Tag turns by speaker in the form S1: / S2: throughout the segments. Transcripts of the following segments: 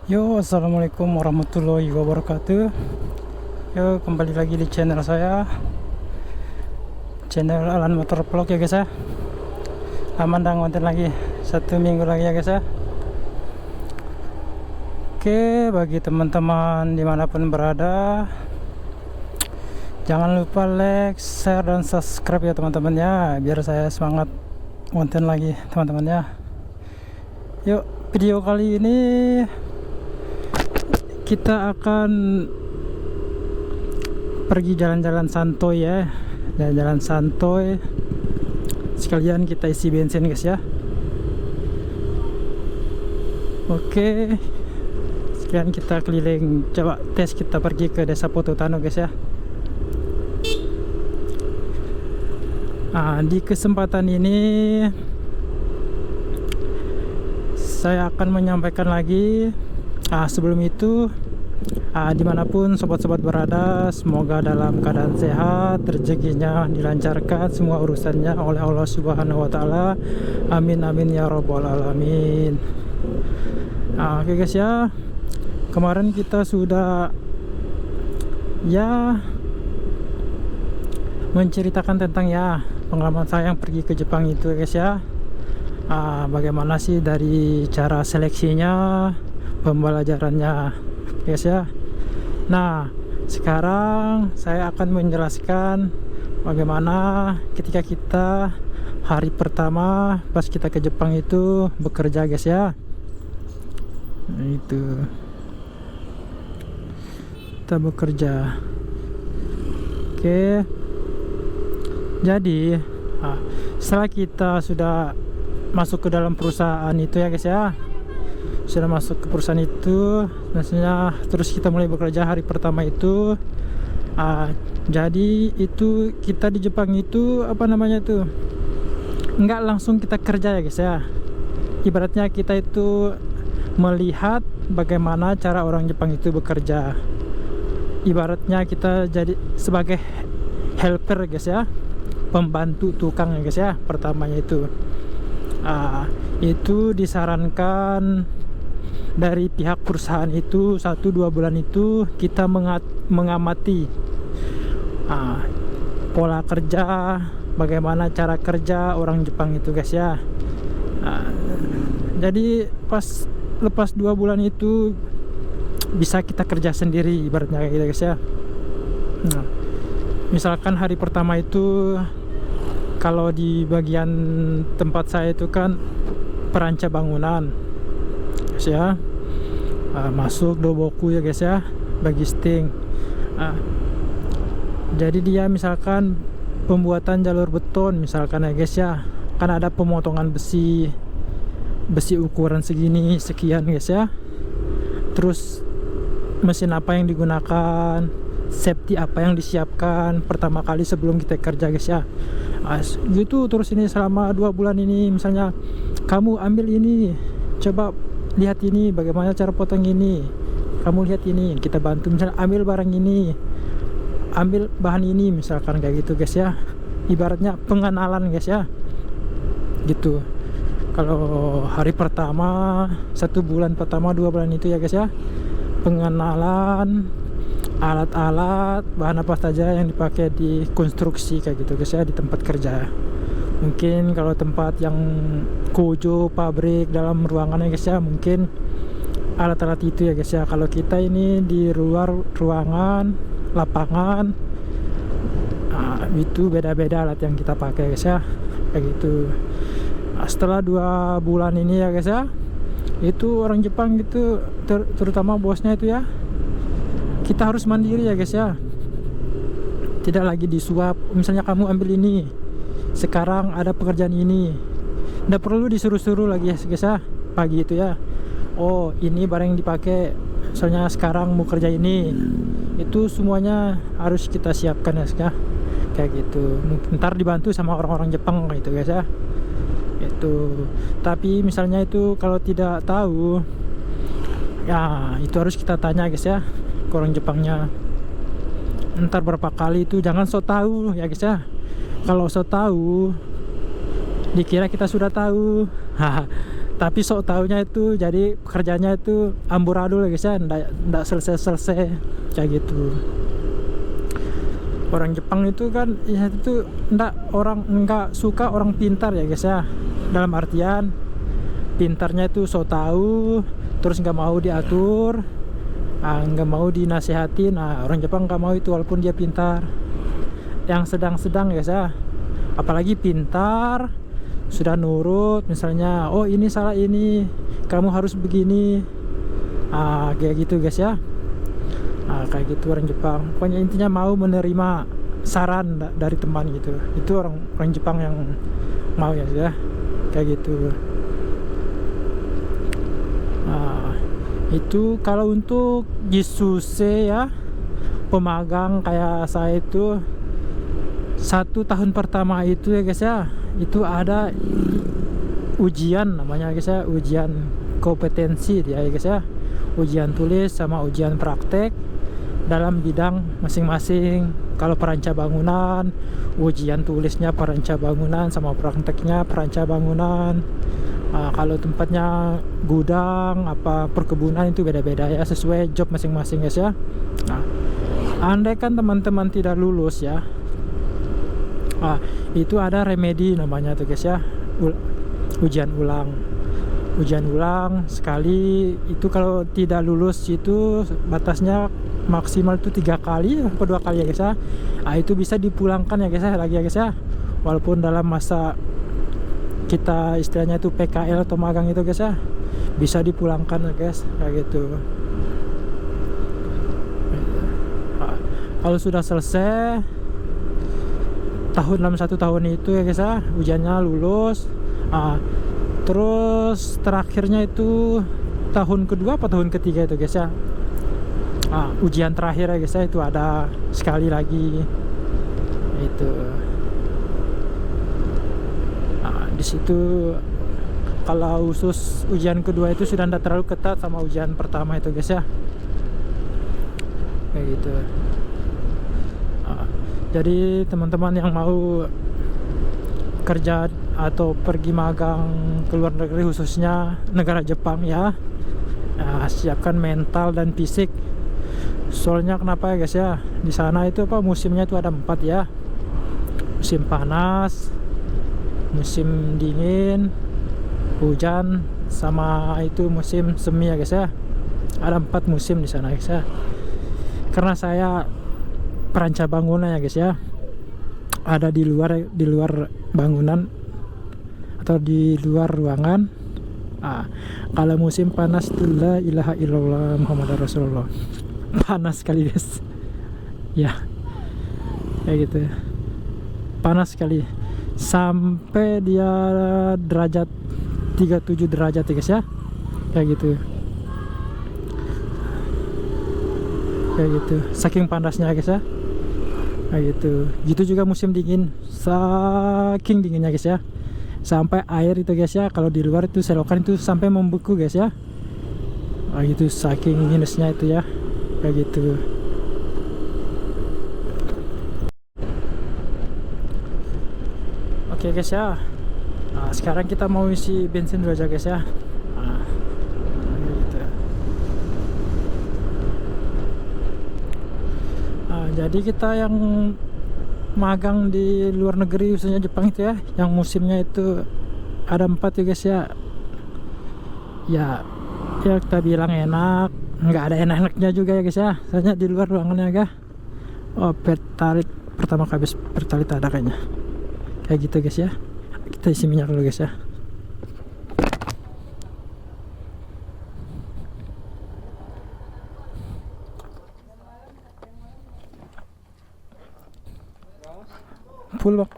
S1: Yo, assalamualaikum warahmatullahi wabarakatuh. Yo, kembali lagi di channel saya, channel Alan Motor Vlog ya guys ya. Aman dah ngonten lagi 1 minggu lagi ya guys ya. Oke, bagi teman-teman dimanapun berada, jangan lupa like, share, dan subscribe ya teman-teman ya, biar saya semangat ngonten lagi teman-teman ya. Yuk, video kali ini kita akan pergi jalan-jalan santuy ya, jalan-jalan santuy sekalian kita isi bensin guys ya. Oke, sekalian kita keliling, coba tes kita pergi ke desa Potutano guys ya. Nah, di kesempatan ini saya akan menyampaikan lagi. Sebelum itu, dimanapun sobat-sobat berada, semoga dalam keadaan sehat, rezekinya dilancarkan, semua urusannya oleh Allah Subhanahu Wa Taala. Amin amin ya robbal alamin. Oke guys ya, kemarin kita sudah ya menceritakan tentang ya pengalaman saya yang pergi ke Jepang itu guys ya. Bagaimana sih dari cara seleksinya, pembelajarannya guys ya. Nah, sekarang saya akan menjelaskan bagaimana ketika kita hari pertama pas kita ke Jepang itu bekerja guys ya. Nah, itu kita bekerja. Oke, jadi setelah kita sudah masuk ke dalam perusahaan itu ya guys ya, sudah masuk ke perusahaan itu, maksudnya terus kita mulai bekerja hari pertama itu. Jadi itu kita di Jepang itu apa namanya tuh, nggak langsung kita kerja ya guys ya. Ibaratnya kita itu melihat bagaimana cara orang Jepang itu bekerja. Ibaratnya kita jadi sebagai helper guys ya, pembantu tukang ya guys ya. Pertamanya itu disarankan dari pihak perusahaan itu 1-2 bulan itu kita mengamati pola kerja, bagaimana cara kerja orang Jepang itu guys ya. Jadi lepas 2 bulan itu bisa kita kerja sendiri ibaratnya kayak gitu guys ya. Misalkan hari pertama itu, kalau di bagian tempat saya itu kan peranca bangunan guys ya. Masuk doboku ya guys ya, bagi sting. Jadi dia misalkan pembuatan jalur beton misalkan ya guys ya, kan ada pemotongan besi ukuran segini sekian guys ya. Terus mesin apa yang digunakan, safety apa yang disiapkan pertama kali sebelum kita kerja guys ya. Gitu terus ini selama 2 bulan ini, misalnya kamu ambil ini, coba lihat ini bagaimana cara potong ini, kamu lihat ini, kita bantu, misalnya ambil barang ini, ambil bahan ini misalkan kayak gitu guys ya. Ibaratnya pengenalan guys ya, gitu. Kalau hari pertama, 1 bulan pertama, 2 bulan itu ya guys ya, pengenalan alat-alat, bahan apa saja yang dipakai di konstruksi kayak gitu guys ya, di tempat kerja. Mungkin kalau tempat yang kojo, pabrik, dalam ruangannya guys ya, mungkin alat-alat itu ya guys ya. Kalau kita ini di luar ruangan, lapangan, itu beda-beda alat yang kita pakai guys ya, kayak gitu. Setelah 2 bulan ini ya guys ya, itu orang Jepang gitu, terutama bosnya itu ya, kita harus mandiri ya guys ya, tidak lagi disuap. Misalnya kamu ambil ini, sekarang ada pekerjaan ini, nggak perlu disuruh-suruh lagi ya guys ya. Pagi itu ya, oh ini barang yang dipakai, soalnya sekarang mau kerja ini, itu semuanya harus kita siapkan ya guys ya, kayak gitu. Ntar dibantu sama orang-orang Jepang gitu guys ya. Itu tapi misalnya itu kalau tidak tahu ya, itu harus kita tanya guys ya ke orang Jepangnya. Ntar berapa kali itu jangan so tahu ya guys ya. Kalau so tahu dikira kita sudah tahu. Tapi sok taunya itu jadi pekerjaannya itu amburadul ya guys ya, ndak selesai kayak gitu. Orang Jepang itu kan ya itu nggak suka orang pintar ya guys ya, dalam artian pintarnya itu sok tahu, terus nggak mau diatur, nggak mau dinasihatin. Orang Jepang nggak mau itu walaupun dia pintar. Yang sedang-sedang ya guys ya, apalagi pintar sudah nurut, misalnya oh ini salah, ini kamu harus begini, kayak gitu guys ya. Kayak gitu orang Jepang, pokoknya intinya mau menerima saran dari teman gitu. Itu orang Jepang yang mau ya kayak gitu. Itu kalau untuk Jisuse ya, pemagang kayak saya itu 1 tahun pertama itu ya guys ya, itu ada ujian namanya guys ya, ujian kompetensi dia ya guys ya, ujian tulis sama ujian praktek dalam bidang masing-masing. Kalau peranca bangunan, ujian tulisnya peranca bangunan sama prakteknya peranca bangunan. Kalau tempatnya gudang apa perkebunan itu beda-beda ya, sesuai job masing-masing guys ya. Andai kan teman-teman tidak lulus ya, itu ada remedi namanya tuh guys ya, ujian ulang sekali. Itu kalau tidak lulus itu batasnya maksimal itu 3 kali atau 2 kali ya guys ya. Itu bisa dipulangkan ya guys ya, lagi ya guys ya, walaupun dalam masa kita istilahnya itu PKL atau magang itu guys ya, bisa dipulangkan ya guys, kayak gitu. Kalau sudah selesai dalam 1 tahun itu ya guys ya, ujiannya lulus. Terus terakhirnya itu tahun kedua apa tahun ketiga itu guys ya, ujian terakhir ya guys ya, itu ada sekali lagi itu. Di situ kalau khusus ujian kedua itu sudah tidak terlalu ketat sama ujian pertama itu guys ya, kayak gitu. Jadi teman-teman yang mau kerja atau pergi magang ke luar negeri, khususnya negara Jepang ya, siapkan mental dan fisik. Soalnya kenapa ya guys ya, di sana itu musimnya itu ada 4 ya, musim panas, musim dingin, hujan, sama itu musim semi ya guys ya. Ada 4 musim di sana guys ya. Karena saya peranca bangunan ya guys ya, ada di luar bangunan atau di luar ruangan. Kalau musim panas itu la ilaha illallah Muhammad Rasulullah, panas sekali guys ya, kayak gitu, panas sekali sampai dia derajat 37 derajat ya guys ya, kayak gitu, saking panasnya guys ya, kayak gitu juga musim dingin, saking dinginnya guys ya, sampai air itu guys ya, kalau di luar itu selokan itu sampai membeku guys ya, gitu, saking minusnya itu ya, kayak gitu. Oke guys ya, sekarang kita mau isi bensin dulu aja guys ya. Gitu. Jadi kita yang magang di luar negeri, khususnya Jepang itu ya, yang musimnya itu ada 4 ya guys ya. Ya kita bilang enak, nggak ada enak-enaknya juga ya guys ya. Soalnya di luar ruangannya agak pertalit, pertama kali pertalit ada kayaknya, kayak gitu guys ya. Kita isi minyak dulu guys ya. Full bang.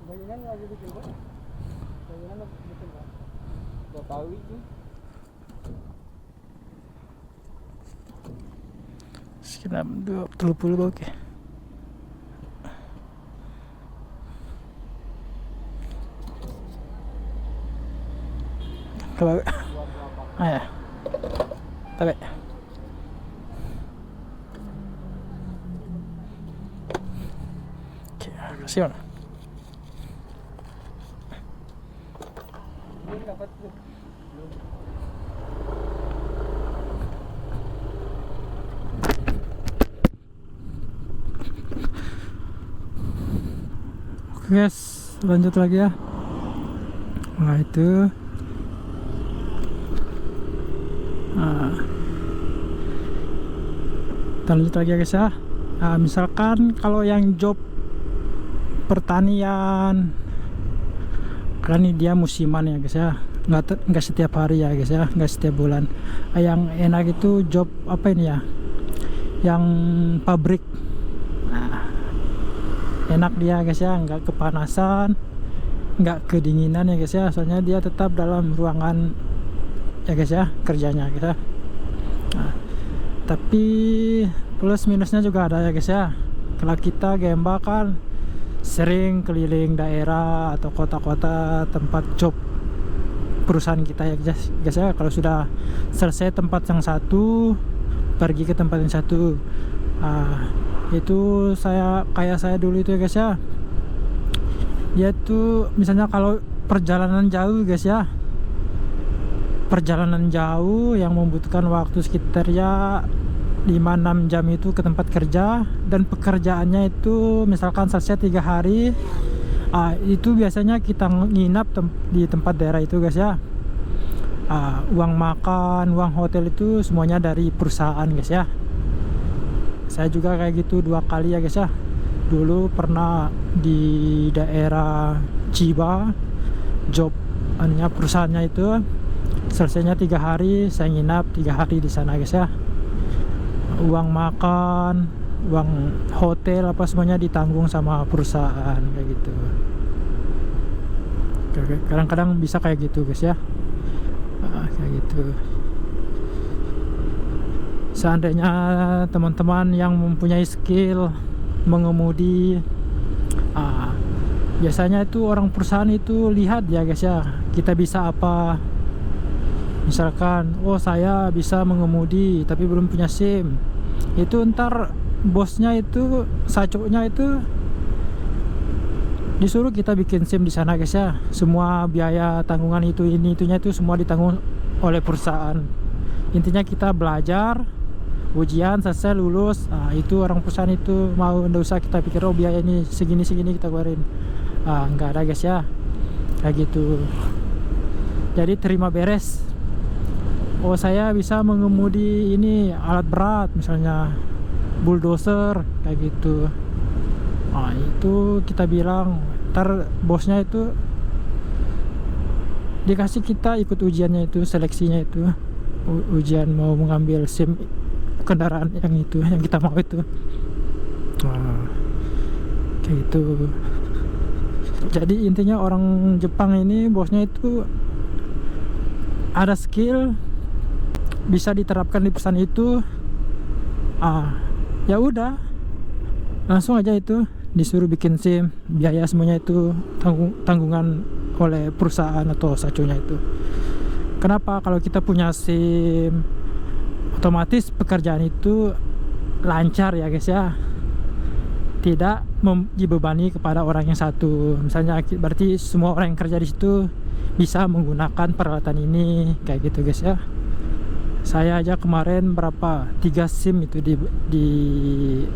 S2: Bangunan lagi bikin Pak? Bangunan lagi bikin Pak? Gak tahu itu.
S1: Sekitar 20 oke. Coba.
S2: berapa?
S1: Ya. Tapi. Oke, kasih on.
S2: Belum dapat tuh. Belum.
S1: Oke guys, lanjut lagi ya. Nah itu. Nah, kita lanjut lagi ya guys ya. Nah, misalkan kalau yang job pertanian, kan ini dia musiman ya guys ya, nggak setiap hari ya guys ya, nggak setiap bulan. Yang enak itu job apa ini ya, yang pabrik. Nah, enak dia guys ya, nggak kepanasan, nggak kedinginan ya guys ya, soalnya dia tetap dalam ruangan ya guys ya kerjanya guys ya. Nah, tapi plus minusnya juga ada ya guys ya. Kalau kita Gemba kan sering keliling daerah atau kota-kota tempat job perusahaan kita ya guys ya. Kalau sudah selesai tempat yang satu, pergi ke tempat yang satu. Itu kayak saya dulu itu ya guys ya. Dia tuh misalnya kalau perjalanan jauh guys ya, perjalanan jauh yang membutuhkan waktu sekitar ya 5-6 jam itu ke tempat kerja, dan pekerjaannya itu misalkan selesai 3 hari. Itu biasanya kita nginap di tempat daerah itu guys ya. Uang makan, uang hotel itu semuanya dari perusahaan guys ya. Saya juga kayak gitu 2 kali ya guys ya. Dulu pernah di daerah Chiba, job perusahaannya itu selesainya 3 hari, saya nginap 3 hari di sana guys ya. Uang makan, uang hotel apa semuanya ditanggung sama perusahaan kayak gitu. Kadang-kadang bisa kayak gitu guys ya. Kayak gitu. Seandainya teman-teman yang mempunyai skill mengemudi, biasanya itu orang perusahaan itu lihat ya guys ya, kita bisa apa. Misalkan, oh saya bisa mengemudi tapi belum punya SIM, itu ntar bosnya itu, sacoknya itu disuruh kita bikin SIM di sana guys ya. Semua biaya tanggungan itunya itu semua ditanggung oleh perusahaan. Intinya kita belajar, ujian selesai lulus, itu orang perusahaan itu mau, nggak usah kita pikir oh biaya ini segini kita keluarin. Nggak ada guys ya, kayak gitu. Jadi terima beres, oh saya bisa mengemudi ini alat berat misalnya bulldozer kayak gitu. Itu kita bilang, ntar bosnya itu dikasih kita ikut ujiannya itu, seleksinya itu, ujian mau mengambil SIM kendaraan yang itu yang kita mau itu. Kayak gitu. Jadi intinya orang Jepang ini bosnya itu ada skill, bisa diterapkan di perusahaan itu. Ya udah, langsung aja itu disuruh bikin SIM, biaya semuanya itu tanggungan oleh perusahaan atau sacunya itu. Kenapa? Kalau kita punya SIM, otomatis pekerjaan itu lancar ya guys ya, tidak dibebani kepada orang yang satu. Misalnya berarti semua orang yang kerja di situ bisa menggunakan peralatan ini kayak gitu guys ya. Saya aja kemarin 3 SIM itu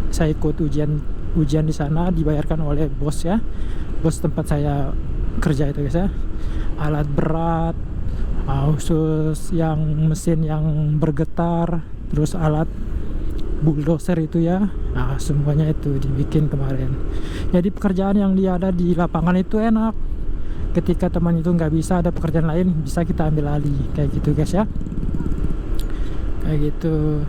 S1: saya ikut ujian di sana, dibayarkan oleh bos ya, bos tempat saya kerja itu guys ya. Alat berat, khusus yang mesin yang bergetar, terus alat bulldozer itu ya, semuanya itu dibikin kemarin. Jadi pekerjaan yang dia ada di lapangan itu enak. Ketika teman itu nggak bisa, ada pekerjaan lain, bisa kita ambil alih kayak gitu guys ya. Kayak gitu.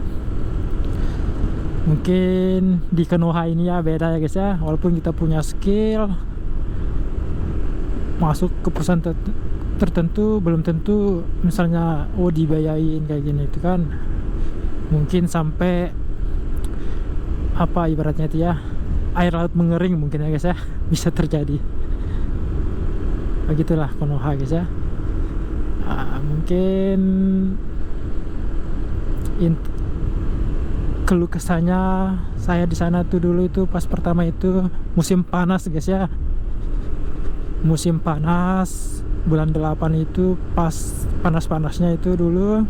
S1: Mungkin di Konoha ini ya beda ya guys ya, walaupun kita punya skill masuk ke perusahaan tertentu belum tentu misalnya dibayain kayak gini itu kan. Mungkin sampai apa ibaratnya itu ya, air laut mengering mungkin ya guys ya, bisa terjadi. Begitulah Konoha guys ya. Mungkin keluh kesahnya saya di sana tuh dulu itu pas pertama itu musim panas guys ya. Musim panas bulan 8 itu pas panas-panasnya itu dulu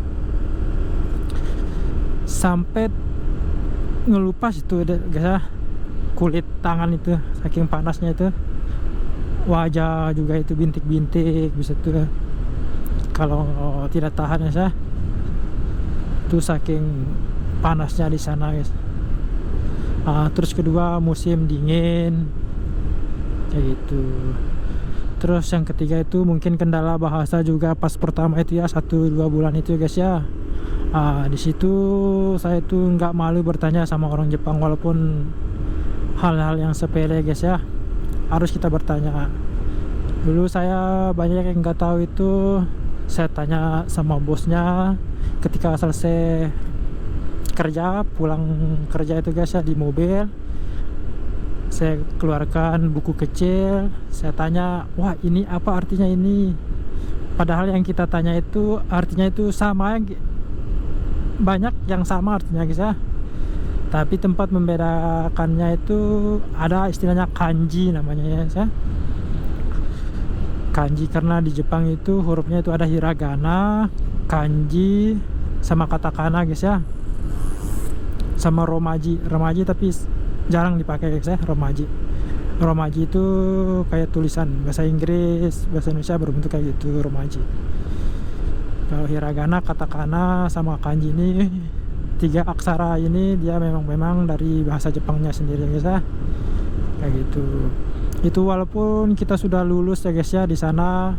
S1: sampai ngelupas itu guys ya, kulit tangan itu saking panasnya itu, wajah juga itu bintik-bintik bisa tuh kalau tidak tahan ya itu saking panasnya di sana guys. Terus kedua musim dingin kayak gitu. Terus yang ketiga itu mungkin kendala bahasa juga pas pertama itu ya 1-2 bulan itu guys ya. Di situ saya tuh nggak malu bertanya sama orang Jepang walaupun hal-hal yang sepele guys ya, harus kita bertanya. Dulu saya banyak yang nggak tahu itu saya tanya sama bosnya ketika selesai kerja, pulang kerja itu guys ya, di mobil saya keluarkan buku kecil, saya tanya, wah ini apa artinya ini, padahal yang kita tanya itu artinya itu sama, banyak yang sama artinya guys ya, tapi tempat membedakannya itu ada istilahnya kanji namanya ya guys ya. Kanji karena di Jepang itu hurufnya itu ada hiragana, kanji, sama katakana guys ya, sama romaji tapi jarang dipakai guys ya. Romaji itu kayak tulisan bahasa Inggris, bahasa Indonesia berbentuk kayak gitu romaji. Kalau hiragana, katakana, sama kanji ini 3 aksara ini dia memang dari bahasa Jepangnya sendiri guys ya, kayak gitu. Itu walaupun kita sudah lulus ya guys ya di sana,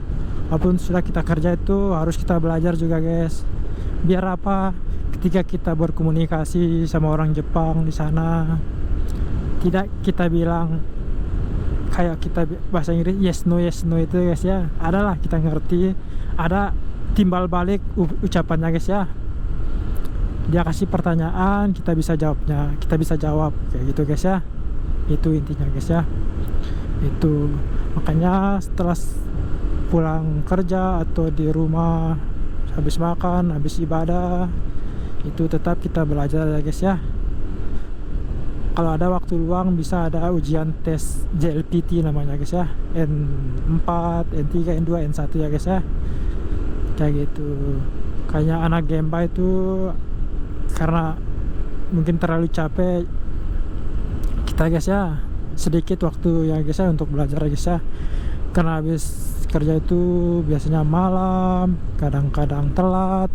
S1: walaupun sudah kita kerja itu harus kita belajar juga guys. Biar apa? Ketika kita berkomunikasi sama orang Jepang di sana, tidak kita bilang kayak kita bahasa Inggris yes no itu guys ya, adalah kita ngerti, ada timbal balik ucapannya guys ya. Dia kasih pertanyaan, kita bisa jawabnya, kita bisa jawab kayak gitu guys ya. Itu intinya guys ya. Itu makanya setelah pulang kerja atau di rumah habis makan, habis ibadah, itu tetap kita belajar ya guys ya. Kalau ada waktu luang bisa ada ujian tes JLPT namanya guys ya, N4, N3, N2, N1 ya guys ya, kayak gitu. Kayaknya anak Gemba itu karena mungkin terlalu capek, kita guys ya sedikit waktu ya guys ya untuk belajar ya guys ya, karena habis kerja itu biasanya malam, kadang-kadang telat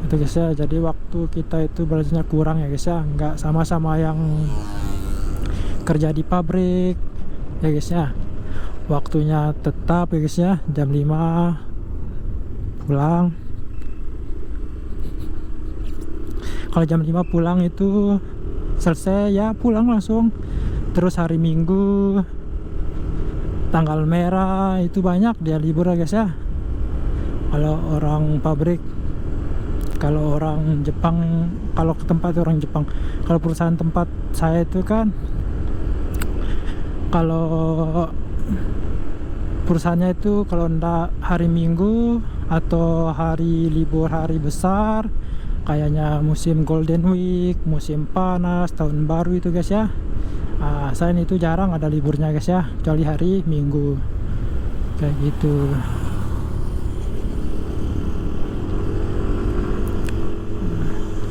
S1: itu guys ya, jadi waktu kita itu belajarnya kurang ya guys ya, nggak sama-sama yang kerja di pabrik ya guys ya. Waktunya tetap ya guys ya, jam 5 pulang. Kalau jam 5 pulang itu selesai ya pulang langsung. Terus hari Minggu tanggal merah itu banyak dia libur ya guys ya, kalau orang pabrik. Kalau orang Jepang, kalau ke tempat orang Jepang, kalau perusahaan tempat saya itu kan, kalau perusahaannya itu kalau ndak hari Minggu atau hari libur hari besar, kayaknya musim Golden Week, musim panas, tahun baru itu guys ya, selain itu jarang ada liburnya guys ya, kecuali hari Minggu kayak gitu.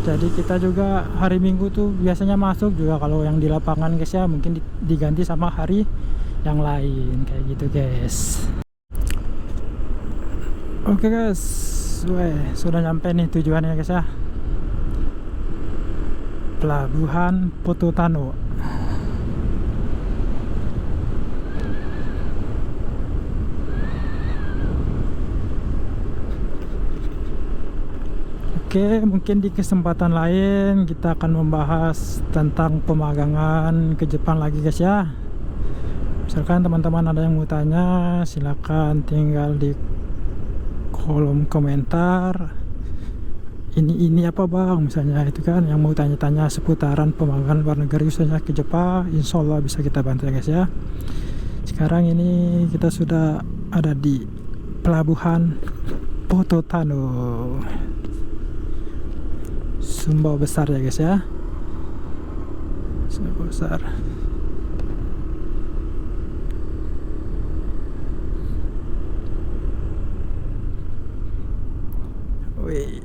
S1: Jadi kita juga hari Minggu tuh biasanya masuk juga kalau yang di lapangan guys ya, mungkin diganti sama hari yang lain kayak gitu guys. Oke guys, sudah nyampe nih tujuannya guys ya, Pelabuhan Pototano. Oke, mungkin di kesempatan lain kita akan membahas tentang pemagangan ke Jepang lagi guys ya. Misalkan teman-teman ada yang mau tanya, silakan tinggal di kolom komentar. Ini apa bang, misalnya itu kan yang mau tanya-tanya seputaran pemagangan luar negeri khususnya ke Jepang, insya Allah bisa kita bantu ya guys ya. Sekarang ini kita sudah ada di Pelabuhan Pototano, Sumbawa besar ya guys ya, Sumbawa besar. Wih,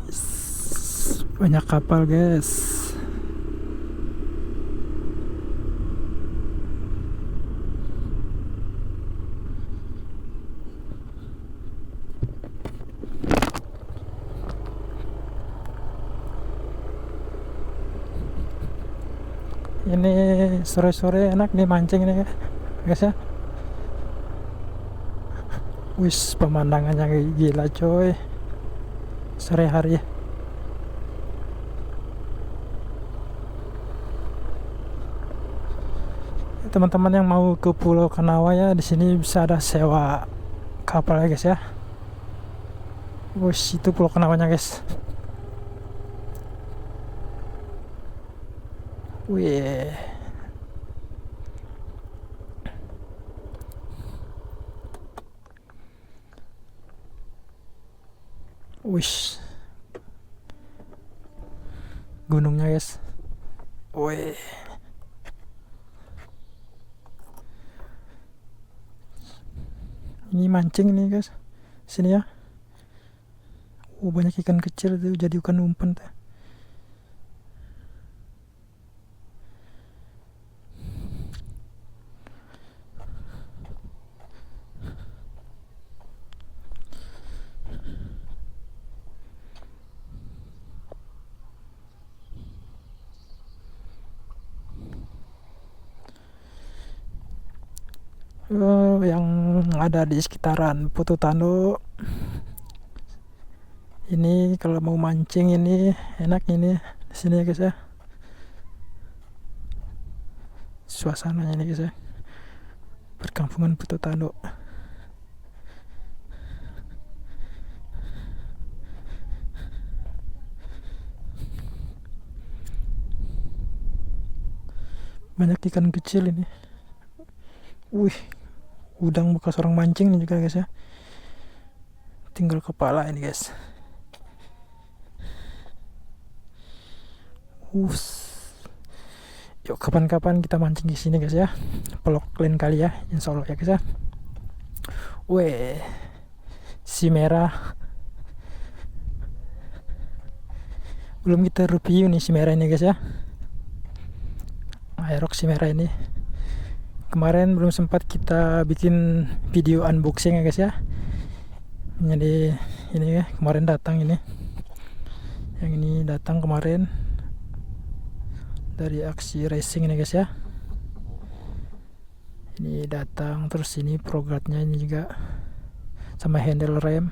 S1: banyak kapal guys. Ini sore-sore enak nih mancing nih guys ya. Wis, pemandangannya gila coy sore hari. Teman-teman yang mau ke Pulau Kanawa ya, di sini bisa ada sewa kapal ya guys ya. Wis, itu Pulau Kenawanya guys. Wih, wish, gunungnya guys. Wih, ini mancing nih guys, sini ya. Banyak ikan kecil tuh, jadi ikan umpan tuh. Yang ada di sekitaran Pototano ini, kalau mau mancing ini enak ini di sini ya guys ya. Suasananya ini guys ya, perkampungan Pototano. Banyak ikan kecil ini. Wih, udang bekas orang mancing ini juga guys ya. Tinggal kepala ini guys. Yuk kapan-kapan kita mancing di sini guys ya. Pelok lain kali ya, insya Allah ya guys ya. Weh, si merah. Belum kita review nih si merah ini guys ya. Aerox si merah ini. Kemarin belum sempat kita bikin video unboxing ya guys ya. Jadi ini ya, kemarin datang ini. Yang ini datang kemarin dari aksi racing ini guys ya. Ini datang, terus ini progratnya ini juga sama handle rem.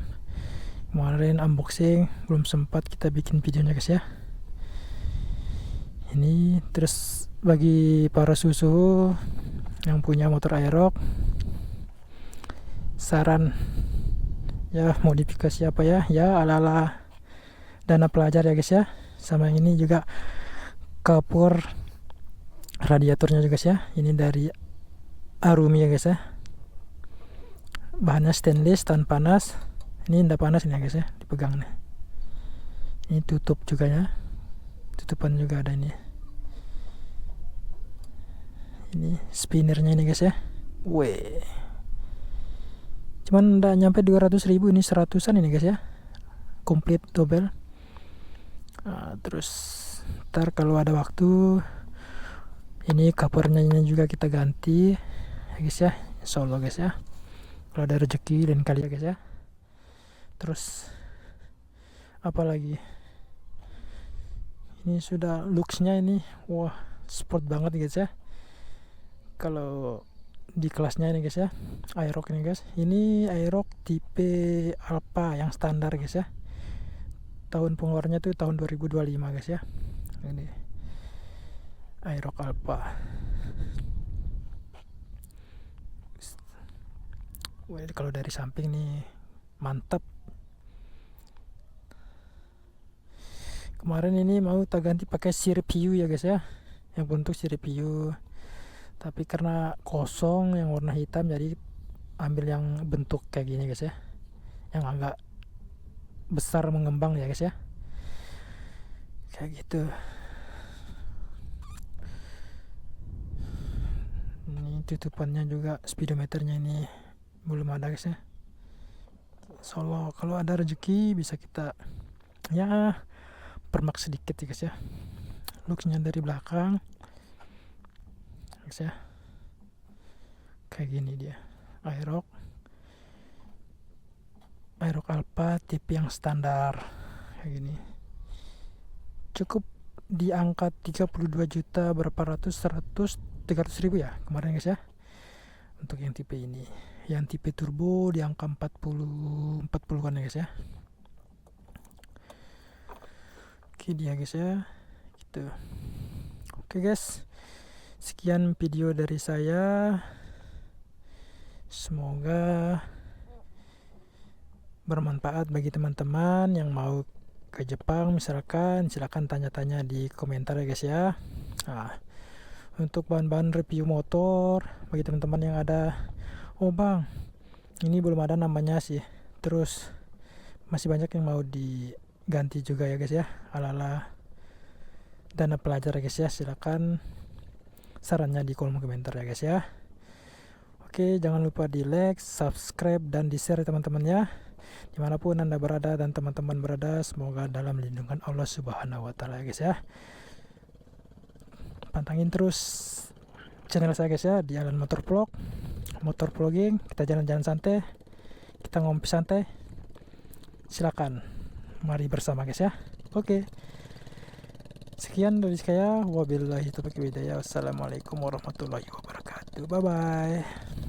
S1: Kemarin unboxing, belum sempat kita bikin videonya guys ya. Ini terus bagi para susu yang punya motor Aerox, saran ya, modifikasi apa ya, ala-ala dana pelajar ya guys ya. Sama yang ini juga kapur radiatornya juga guys ya. Ini dari Arumi ya guys ya. Bahannya stainless, tahan panas. Ini tidak panas ini ya guys ya, dipegang nih. Ini tutup juga ya, tutupan juga ada ini. Ini spinnernya ini guys ya. Weh, cuman udah nyampe 200.000, ini 100-an ini guys ya, komplit double. Terus ntar kalau ada waktu ini covernya juga kita ganti ya guys ya, insya Allah guys ya, kalau ada rezeki dan kali ya guys ya. Terus apa lagi, ini sudah looksnya ini, wah sport banget guys ya. Kalau di kelasnya ini guys ya, Aerox ini guys, ini Aerox tipe Alpha yang standar guys ya. Tahun pengeluarannya tuh tahun 2025 guys ya. Ini Aerox Alpha. Wah, kalau dari samping nih mantap. Kemarin ini mau tak ganti pakai CPU ya guys ya, yang bentuk CPU. Tapi karena kosong yang warna hitam, jadi ambil yang bentuk kayak gini guys ya. yang agak besar mengembang ya guys ya, kayak gitu. Ini tutupannya juga, speedometernya ini belum ada guys ya. Solo kalau ada rezeki bisa kita ya permak sedikit ya guys ya. Looksnya dari belakang guys ya, kayak gini dia. Aerox Alpha tipe yang standar kayak gini, cukup di angka 32 juta berapa ratus, 300 ribu ya kemarin guys ya, untuk yang tipe ini. Yang tipe turbo di angka 40 kan ya guys ya. Oke dia guys ya, gitu. Oke guys, sekian video dari saya, semoga bermanfaat bagi teman-teman yang mau ke Jepang. Misalkan silakan tanya-tanya di komentar ya guys ya. Nah, untuk bahan-bahan review motor bagi teman-teman yang ada, oh bang ini belum ada namanya sih, terus masih banyak yang mau diganti juga ya guys ya, ala-ala dana pelajar ya guys ya, silakan sarannya di kolom komentar ya guys ya. Oke, jangan lupa di like, subscribe, dan di share teman-teman ya, dimanapun anda berada dan teman-teman berada, semoga dalam lindungan Allah Subhanahu wa Ta'ala ya guys ya. Pantangin terus channel saya guys ya, di Alan Motor Vlog, motor vlogging. Kita jalan-jalan santai, kita ngopi santai, silakan mari bersama guys ya. Oke, sekian dari saya, wabillahi taufiq wal hidayah. Wassalamualaikum warahmatullahi wabarakatuh. Bye bye.